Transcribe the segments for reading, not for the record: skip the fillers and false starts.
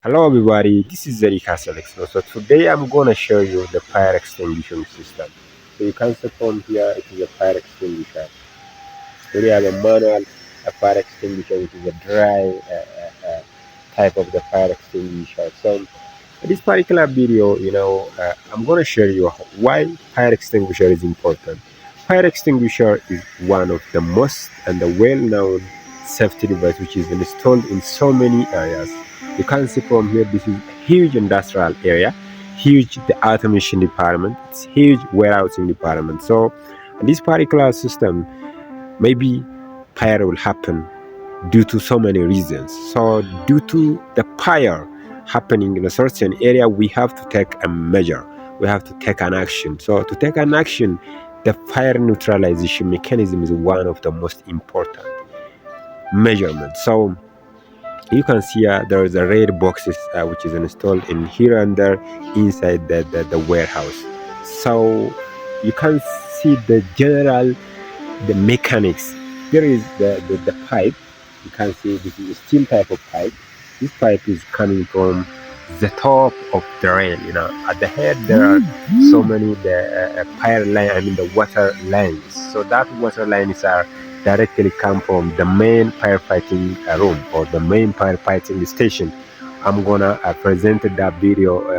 Hello everybody, this is Zeri Alex. So today I'm gonna show you the fire extinguishing system. So you can see from here it is a fire extinguisher. So we have a manual, a fire extinguisher, which is a dry type of the fire extinguisher. So in this particular video, I'm gonna show you why fire extinguisher is important. Fire extinguisher is one of the most and the well-known safety device which is installed in so many areas. You can see from here this is a huge industrial area, huge the automation department, it's huge warehousing department. So this particular system, maybe fire will happen due to so many reasons. So due to the fire happening in a certain area, we have to take a measure, we have to take an action. So to take an action, the fire neutralization mechanism is one of the most important measurements. So you can see there is a red boxes which is installed in here and there inside the warehouse. So you can see the general, the mechanics. Here is the pipe. You can see this is a steel type of pipe. This pipe is coming from the top of the rail. At the head there are so many the fire line, I mean the water lines. So that water lines are directly come from the main firefighting room or the main firefighting station. I'm gonna present that video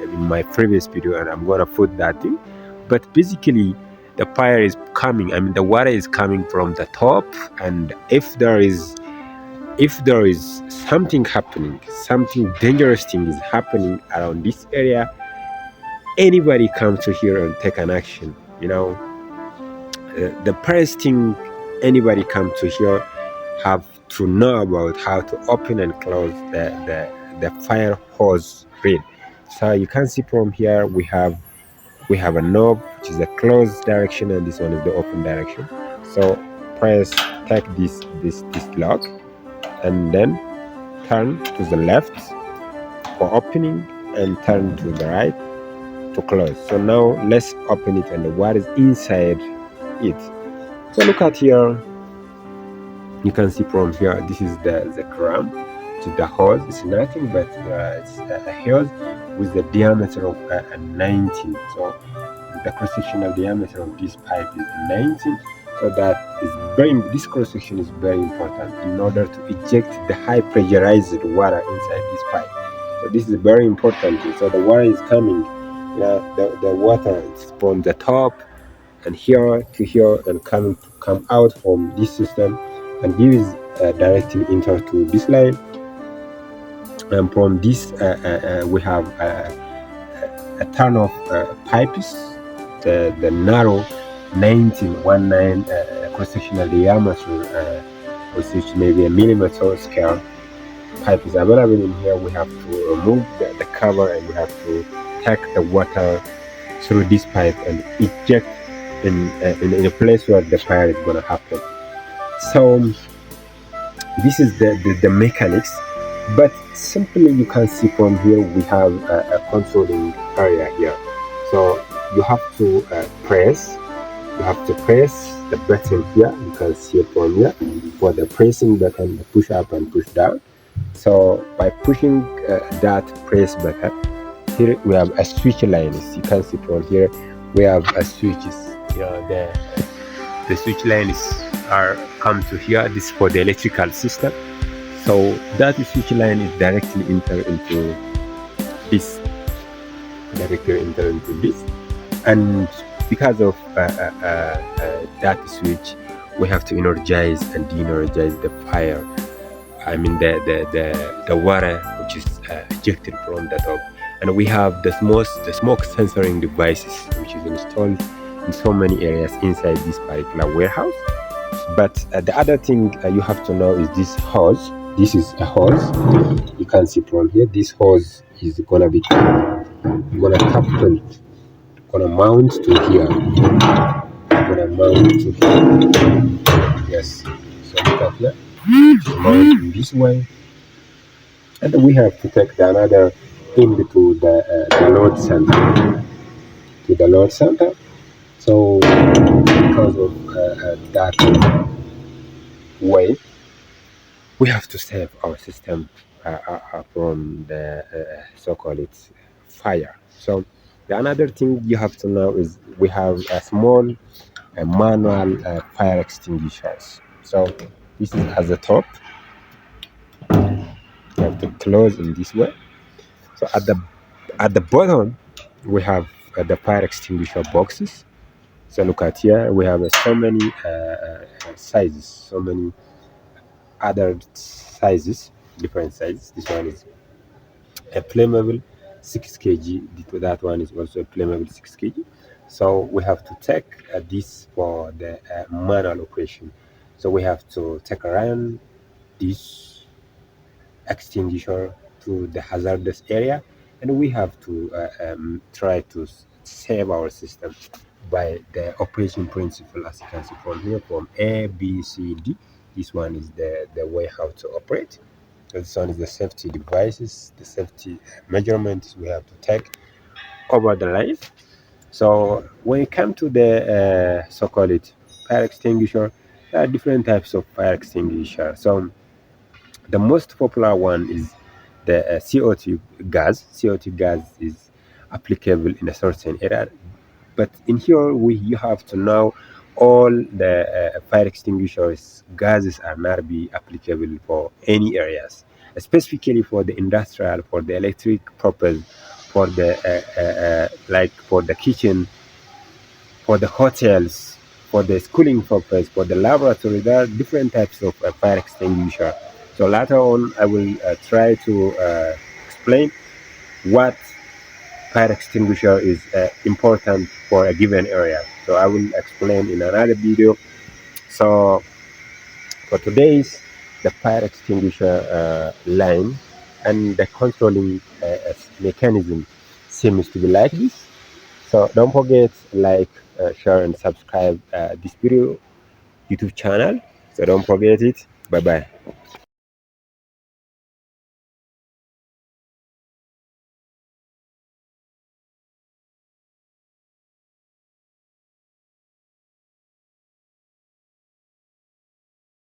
in my previous video, and I'm gonna put that in. But basically, the fire is coming. I mean, the water is coming from the top, and if there is something happening, something dangerous thing is happening around this area, anybody come to here and take an action. The first thing anybody come to here have to know about how to open and close the fire hose grid. So you can see from here we have a knob which is the close direction, and this one is the open direction. So press, take this lock, and then turn to the left for opening and turn to the right to close. So now let's open it, and the water is inside it. So look at here, you can see from here this is the clamp to the hose. It's nothing but it's a hose with the diameter of 19. So the cross-sectional diameter of this pipe is 19. So this cross-section is very important in order to eject the high pressurized water inside this pipe. So this is very important. So the water is coming, the water is from the top and here to here and come out from this system, and this is directly into this line. And from this we have a ton of pipes, the narrow 19 cross-sectional diameter, which may be a millimeter scale pipe is available in here. We have to remove the cover, and we have to take the water through this pipe and eject in a place where the fire is going to happen. So this is the mechanics, but simply you can see from here we have a controlling area here. So you have to press the button here. You can see it from here for the pressing button, the push up and push down. So by pushing that press button, here we have a switch line. As you can see from here, we have a switches. The switch lines are come to here. This is for the electrical system. So that switch line is directly enter into this, and because of that switch, we have to energize and de-energize the fire. I mean the water which is ejected from the top, and we have the smoke censoring devices which is installed in so many areas inside this particular warehouse. But the other thing you have to know is this hose. This is a hose. You can see from here. This hose is gonna couple, gonna mount to here. Gonna mount to here. Yes. So look at here. Mount in this way, and we have to take the another into the load center. To the load center. So because of that way, we have to save our system from the so-called fire. So the another thing you have to know is we have a small manual fire extinguishers. So this is at the top. You have to close in this way. So at the bottom we have the fire extinguisher boxes. So look at here, we have so many sizes, so many other sizes, different sizes. This one is a flammable 6 kg. That one is also a flammable 6 kg. So we have to take this for the manual operation. So we have to take around this extinguisher to the hazardous area, and we have to try to save our system by the operation principle, as you can see from here, from A, B, C, D. This one is the way how to operate. This one is the safety devices, the safety measurements we have to take over the life. So when it comes to the so-called fire extinguisher, there are different types of fire extinguisher. So the most popular one is the CO2 gas. CO2 gas is applicable in a certain area, but in here we you have to know all the fire extinguishers gases are not be applicable for any areas, specifically for the industrial, for the electric purpose, for the like for the kitchen, for the hotels, for the schooling purpose, for the laboratory. There are different types of fire extinguisher. So later on, I will try to explain what fire extinguisher is important for a given area. So I will explain in another video. So for today's the fire extinguisher line and the controlling mechanism seems to be like this. So don't forget like, share and subscribe this video YouTube channel. So don't forget it. Bye bye.